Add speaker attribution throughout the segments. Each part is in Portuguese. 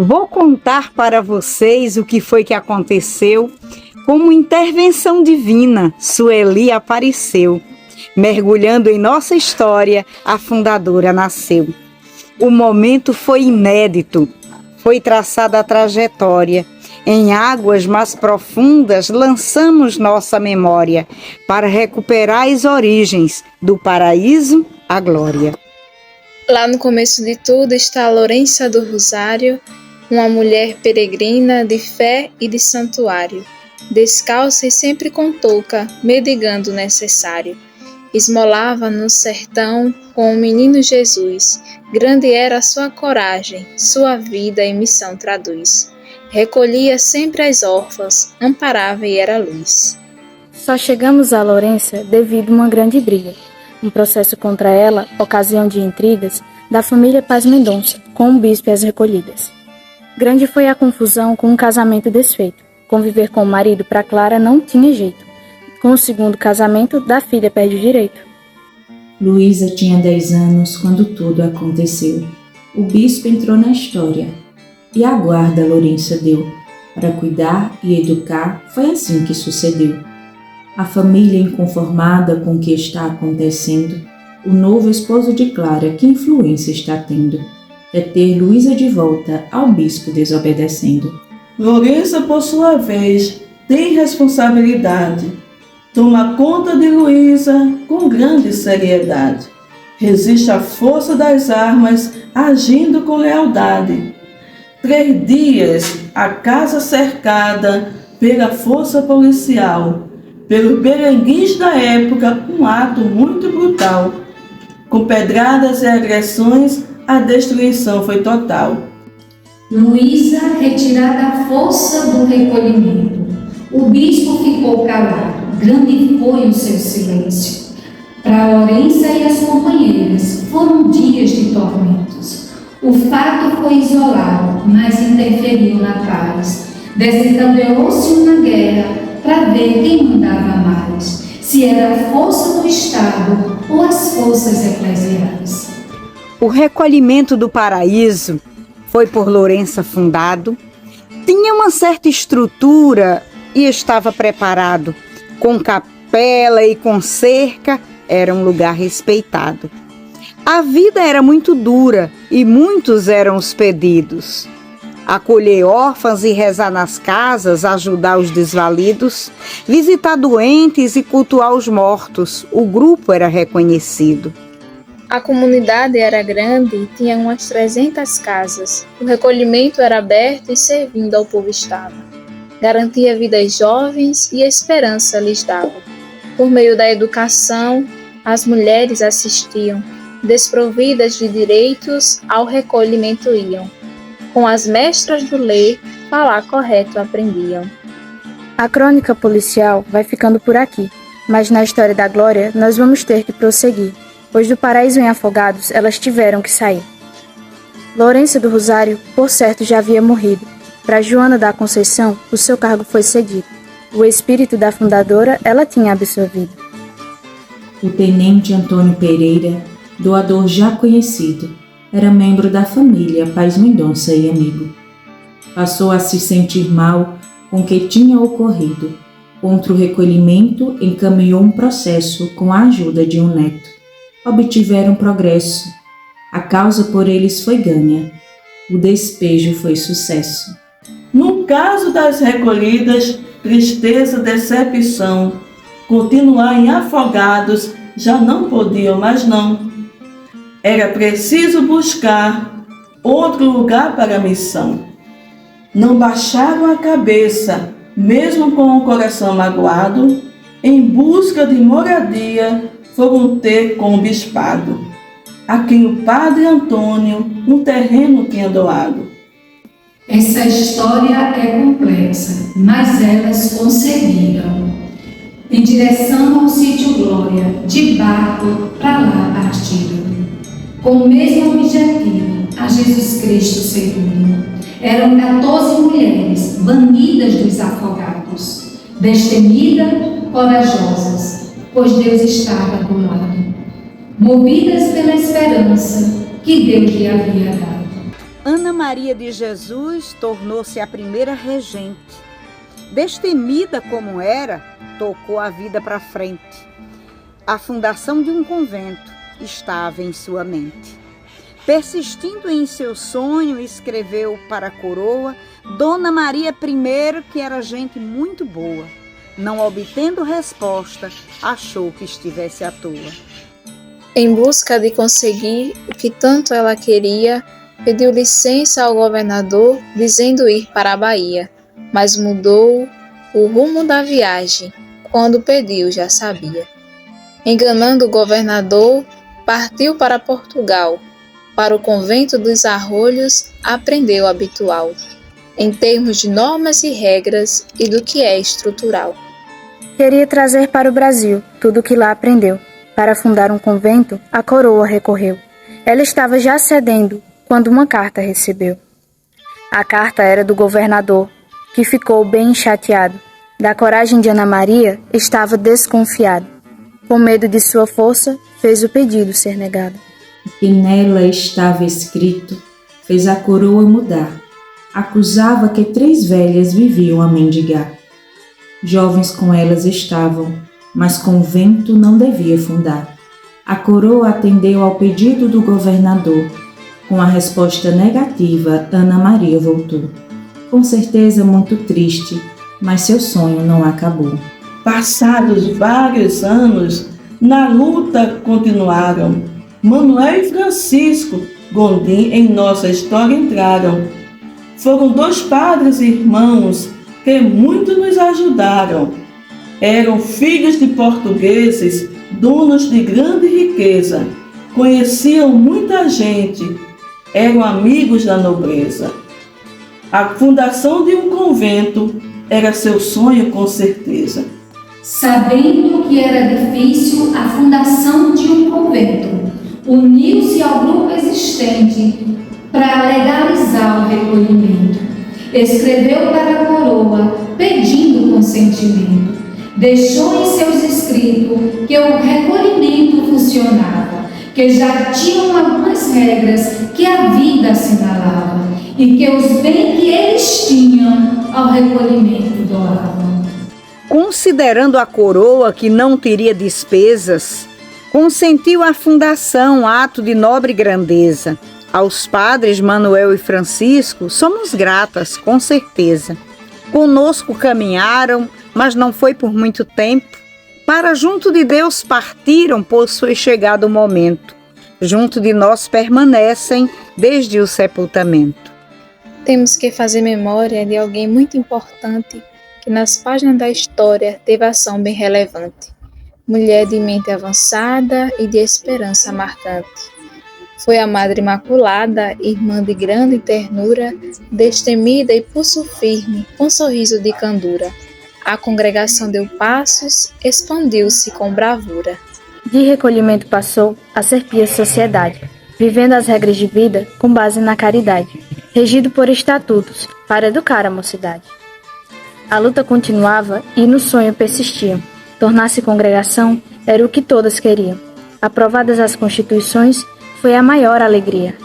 Speaker 1: Vou contar para vocês o que foi que aconteceu. Como intervenção divina, Sueli apareceu. Mergulhando em nossa história, a fundadora nasceu. O momento foi inédito, foi traçada a trajetória. Em águas mais profundas, lançamos nossa memória para recuperar as origens do paraíso à glória.
Speaker 2: Lá no começo de tudo está a Lourença do Rosário, uma mulher peregrina de fé e de santuário, descalça e sempre com touca, mendigando o necessário. Esmolava no sertão com o menino Jesus, grande era a sua coragem, sua vida e missão traduz. Recolhia sempre as órfãs, amparava e era luz.
Speaker 3: Só chegamos a Lourença devido a uma grande briga. Um processo contra ela, ocasião de intrigas, da família Paz Mendonça, com o bispo e as recolhidas. Grande foi a confusão com um casamento desfeito. Conviver com o marido para Clara não tinha jeito. Com o segundo casamento, da filha perde o direito.
Speaker 4: Luísa tinha 10 anos quando tudo aconteceu. O bispo entrou na história e a guarda Lourença deu. Para cuidar e educar, foi assim que sucedeu. A família inconformada com o que está acontecendo, o novo esposo de Clara, que influência está tendo, é ter Luísa de volta ao bispo desobedecendo.
Speaker 5: Lourença, por sua vez, tem responsabilidade. Toma conta de Luísa com grande seriedade. Resiste à força das armas, agindo com lealdade. 3 dias, a casa cercada pela força policial, pelos berenguins da época, um ato muito brutal. Com pedradas e agressões, a destruição foi total.
Speaker 6: Luísa, retirada à força do recolhimento. O bispo ficou calado, grande foi o seu silêncio. Para Lourença e as companheiras, foram dias de tormentos. O fato foi isolado, mas interferiu na paz. Desencadeou-se uma guerra para ver quem mandava mais, se era a força do Estado ou as forças eclesiais.
Speaker 1: O recolhimento do paraíso foi por Lourença fundado, tinha uma certa estrutura e estava preparado, com capela e com cerca, era um lugar respeitado. A vida era muito dura e muitos eram os pedidos. Acolher órfãos e rezar nas casas, ajudar os desvalidos, visitar doentes e cultuar os mortos, o grupo era reconhecido.
Speaker 2: A comunidade era grande e tinha umas 300 casas. O recolhimento era aberto e servindo ao povo estava. Garantia vidas jovens e esperança lhes dava. Por meio da educação, as mulheres assistiam, desprovidas de direitos, ao recolhimento iam. Com as mestras do ler, falar correto aprendiam.
Speaker 3: A crônica policial vai ficando por aqui, mas na história da Glória nós vamos ter que prosseguir, pois do paraíso em Afogados elas tiveram que sair. Lourença do Rosário, por certo, já havia morrido. Para Joana da Conceição, o seu cargo foi cedido. O espírito da fundadora ela tinha absorvido.
Speaker 4: O tenente Antônio Pereira, doador já conhecido, era membro da família Paz Mendonça e amigo. Passou a se sentir mal com o que tinha ocorrido. Contra o recolhimento, encaminhou um processo com a ajuda de um neto. Obtiveram progresso. A causa por eles foi ganha. O despejo foi sucesso.
Speaker 5: No caso das recolhidas, tristeza, decepção. Continuar em Afogados já não podiam mais não. Era preciso buscar outro lugar para a missão. Não baixaram a cabeça, mesmo com o coração magoado, em busca de moradia, foram ter com o bispado, a quem o padre Antônio um terreno tinha doado.
Speaker 6: Essa história é complexa, mas elas conseguiram. Em direção ao sítio Glória, de barco para lá partiram. Com o mesmo objetivo, a Jesus Cristo seguiram. Eram 14 mulheres, banidas dos Afogados, destemidas, corajosas, pois Deus estava do lado. Movidas pela esperança que Deus lhe havia dado.
Speaker 1: Ana Maria de Jesus tornou-se a primeira regente. Destemida como era, tocou a vida para frente. A fundação de um convento estava em sua mente. Persistindo em seu sonho, escreveu para a coroa Dona Maria I, que era gente muito boa. Não obtendo resposta, achou que estivesse à toa.
Speaker 2: Em busca de conseguir o que tanto ela queria, pediu licença ao governador, dizendo ir para a Bahia, mas mudou o rumo da viagem. Quando pediu, já sabia. Enganando o governador, partiu para Portugal. Para o convento dos Arrolhos, aprendeu o habitual, em termos de normas e regras e do que é estrutural.
Speaker 3: Queria trazer para o Brasil tudo o que lá aprendeu. Para fundar um convento, a coroa recorreu. Ela estava já cedendo quando uma carta recebeu. A carta era do governador, que ficou bem chateado. Da coragem de Ana Maria, estava desconfiado. Com medo de sua força, fez o pedido ser negado.
Speaker 4: O que nela estava escrito fez a coroa mudar. Acusava que 3 velhas viviam a mendigar. Jovens com elas estavam, mas convento não devia fundar. A coroa atendeu ao pedido do governador. Com a resposta negativa, Ana Maria voltou. Com certeza muito triste, mas seu sonho não acabou.
Speaker 5: Passados vários anos, na luta continuaram. Manuel e Francisco Gondim em nossa história entraram. Foram 2 padres e irmãos que muito nos ajudaram. Eram filhos de portugueses, donos de grande riqueza. Conheciam muita gente, eram amigos da nobreza. A fundação de um convento era seu sonho com certeza.
Speaker 6: Sabendo que era difícil a fundação de um convento, uniu-se ao grupo existente para legalizar o recolhimento. Escreveu para a coroa pedindo consentimento. Deixou em seus escritos que o recolhimento funcionava, que já tinham algumas regras que a vida assinalava e que os bens que eles tinham ao recolhimento doavam.
Speaker 1: Considerando a coroa que não teria despesas, consentiu a fundação, ato de nobre grandeza. Aos padres Manuel e Francisco somos gratas, com certeza. Conosco caminharam, mas não foi por muito tempo. Para junto de Deus partiram, pois foi chegado o momento. Junto de nós permanecem desde o sepultamento.
Speaker 2: Temos que fazer memória de alguém muito importante que nas páginas da história teve ação bem relevante. Mulher de mente avançada e de esperança marcante. Foi a Madre Imaculada, irmã de grande ternura, destemida e pulso firme, com sorriso de candura. A congregação deu passos, expandiu-se com bravura.
Speaker 3: De recolhimento passou a ser pia sociedade, vivendo as regras de vida com base na caridade, regido por estatutos para educar a mocidade. A luta continuava e no sonho persistiam. Tornar-se congregação era o que todas queriam. Aprovadas as constituições, foi a maior alegria.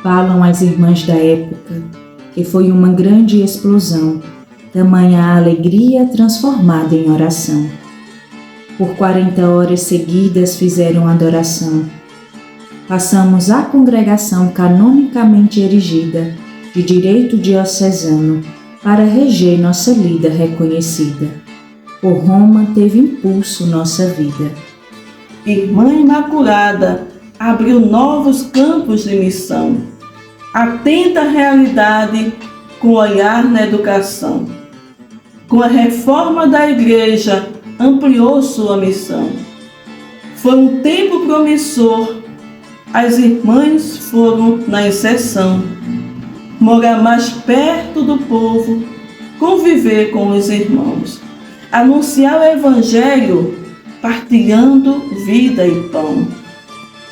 Speaker 4: Falam as irmãs da época que foi uma grande explosão, tamanha a alegria transformada em oração. Por 40 horas seguidas fizeram adoração. Passamos à congregação canonicamente erigida, de direito diocesano, para reger nossa lida reconhecida. Por Roma teve impulso nossa vida.
Speaker 5: Irmã Imaculada abriu novos campos de missão. Atenta à realidade com olhar na educação. Com a reforma da igreja, ampliou sua missão. Foi um tempo promissor. As irmãs foram na inserção. Morar mais perto do povo, conviver com os irmãos. Anunciar o evangelho, partilhando vida e pão.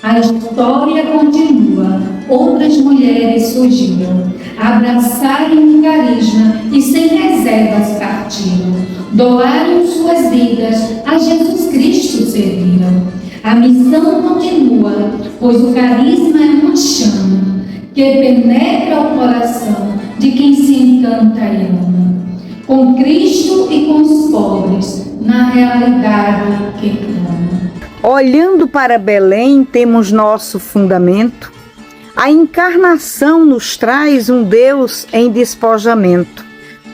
Speaker 6: A história continua, outras mulheres surgiram, abraçaram o carisma e sem reservas partiram, doaram suas vidas, a Jesus Cristo serviram. A missão continua, pois o carisma é uma chama, que penetra o coração de quem se encanta e ama, com Cristo e com os pobres, na realidade que clama.
Speaker 1: Olhando para Belém, temos nosso fundamento. A encarnação nos traz um Deus em despojamento.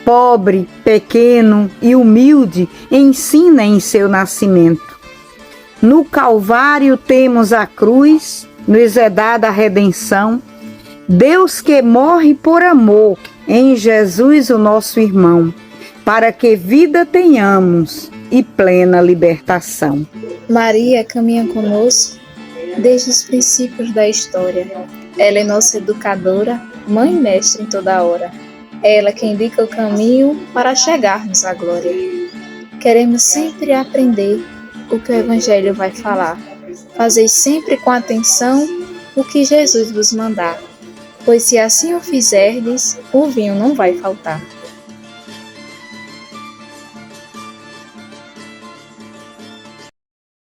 Speaker 1: Pobre, pequeno e humilde, ensina em seu nascimento. No Calvário temos a cruz, nos é dada a redenção. Deus que morre por amor, em Jesus o nosso irmão, para que vida tenhamos e plena libertação.
Speaker 2: Maria caminha conosco desde os princípios da história. Ela é nossa educadora, mãe e mestre em toda hora. É ela que indica o caminho para chegarmos à glória. Queremos sempre aprender o que o Evangelho vai falar. Fazei sempre com atenção o que Jesus vos mandar, pois se assim o fizerdes, o vinho não vai faltar.